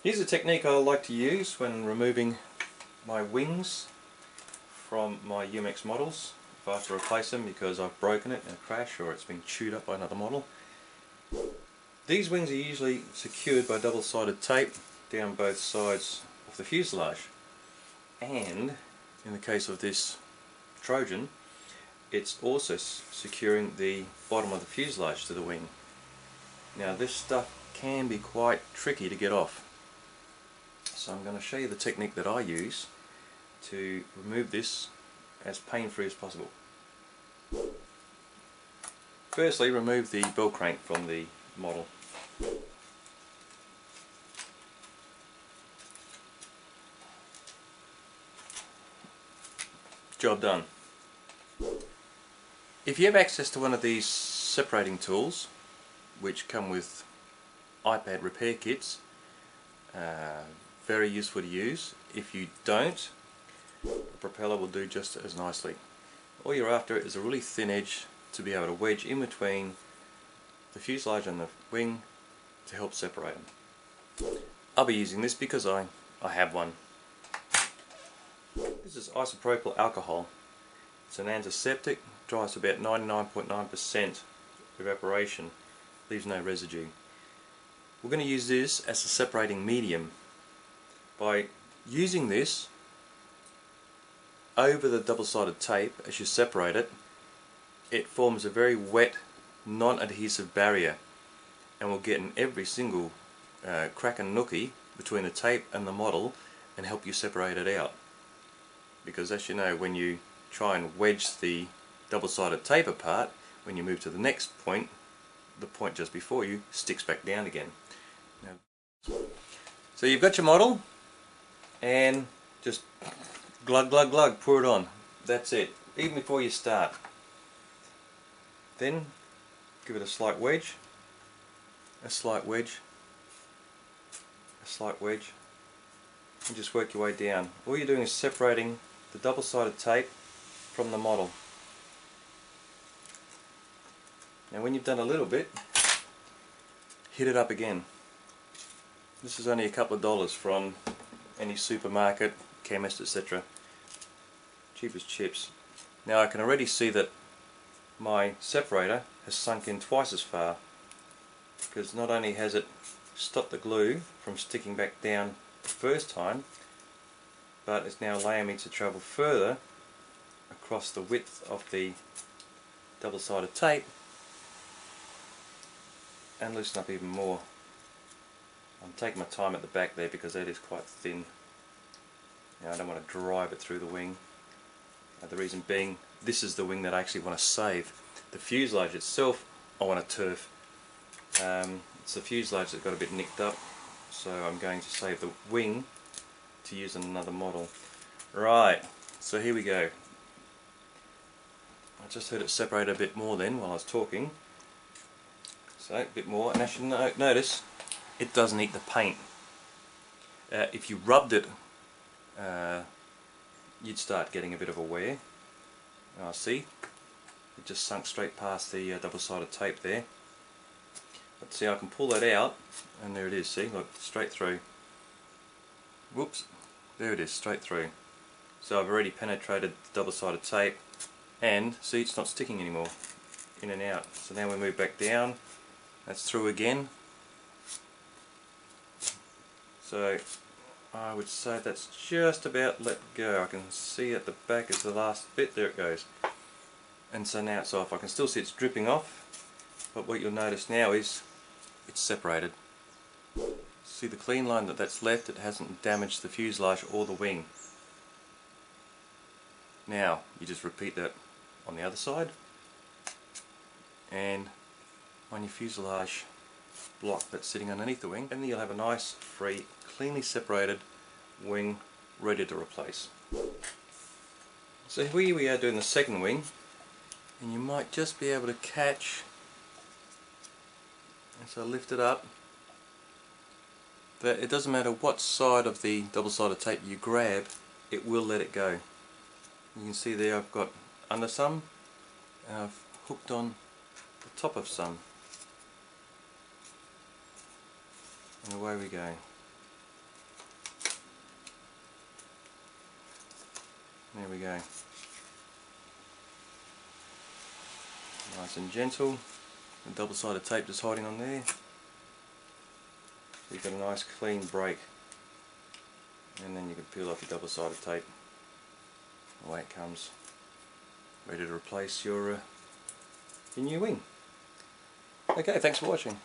Here's a technique I like to use when removing my wings from my UMX models. If I have to replace them because I've broken it in a crash or it's been chewed up by another model. These wings are usually secured by double-sided tape down both sides of the fuselage, and in the case of this Trojan, it's also securing the bottom of the fuselage to the wing. Now this stuff can be quite tricky to get off, so I'm going to show you the technique that I use to remove this as pain-free as possible. Firstly, remove the bell crank from the model. Job done. If you have access to one of these separating tools, which come with iPad repair kits, very useful to use. If you don't, the propeller will do just as nicely. All you're after is a really thin edge to be able to wedge in between the fuselage and the wing to help separate them. I'll be using this because I have one. This is isopropyl alcohol. It's an antiseptic, dries to about 99.9% evaporation, leaves no residue. We're going to use this as a separating medium. By using this over the double-sided tape as you separate it, it forms a very wet, non-adhesive barrier, and will get in every single crack and nookie between the tape and the model and help you separate it out. Because as you know, when you try and wedge the double-sided tape apart, when you move to the next point, the point just before you sticks back down again. Now, so you've got your model, and just glug glug glug, pour it on. That's it, even before you start. Then give it a slight wedge, a slight wedge, a slight wedge, and just work your way down. All you're doing is separating the double-sided tape from the model. Now when you've done a little bit, hit it up again. This is only a couple of dollars from any supermarket, chemist, etc. Cheap as chips. Now I can already see that my separator has sunk in twice as far, because not only has it stopped the glue from sticking back down the first time, but it's now allowing me to travel further across the width of the double-sided tape and loosen up even more. I'm taking my time at the back there because that is quite thin. Now I don't want to drive it through the wing. The reason being, this is the wing that I actually want to save. The fuselage itself I want to turf. It's the fuselage that got a bit nicked up, so I'm going to save the wing to use on another model. Right, so here we go. I just heard it separate a bit more then while I was talking. So a bit more, and as you notice, it doesn't eat the paint. If you rubbed it, you'd start getting a bit of a wear. See, it just sunk straight past the double-sided tape there. But see, I can pull that out, and there it is. See, look, straight through. Whoops, there it is, straight through. So I've already penetrated the double-sided tape, and see, it's not sticking anymore, in and out. So now we move back down, that's through again. So I would say that's just about let go. I can see at the back is the last bit, there it goes. And so now it's off. I can still see it's dripping off, but what you'll notice now is it's separated. See the clean line that's left, it hasn't damaged the fuselage or the wing. Now you just repeat that on the other side, and on your fuselage block that's sitting underneath the wing, and then you'll have a nice, free, cleanly separated wing ready to replace. So here we are doing the second wing, and you might just be able to catch, and so lift it up, that it doesn't matter what side of the double-sided tape you grab, it will let it go. You can see there I've got under some, and I've hooked on the top of some. And away we go. There we go. Nice and gentle. The double-sided tape just hiding on there. You've got a nice clean break, and then you can peel off your double-sided tape. Away it comes, ready to replace your new wing. Okay, thanks for watching.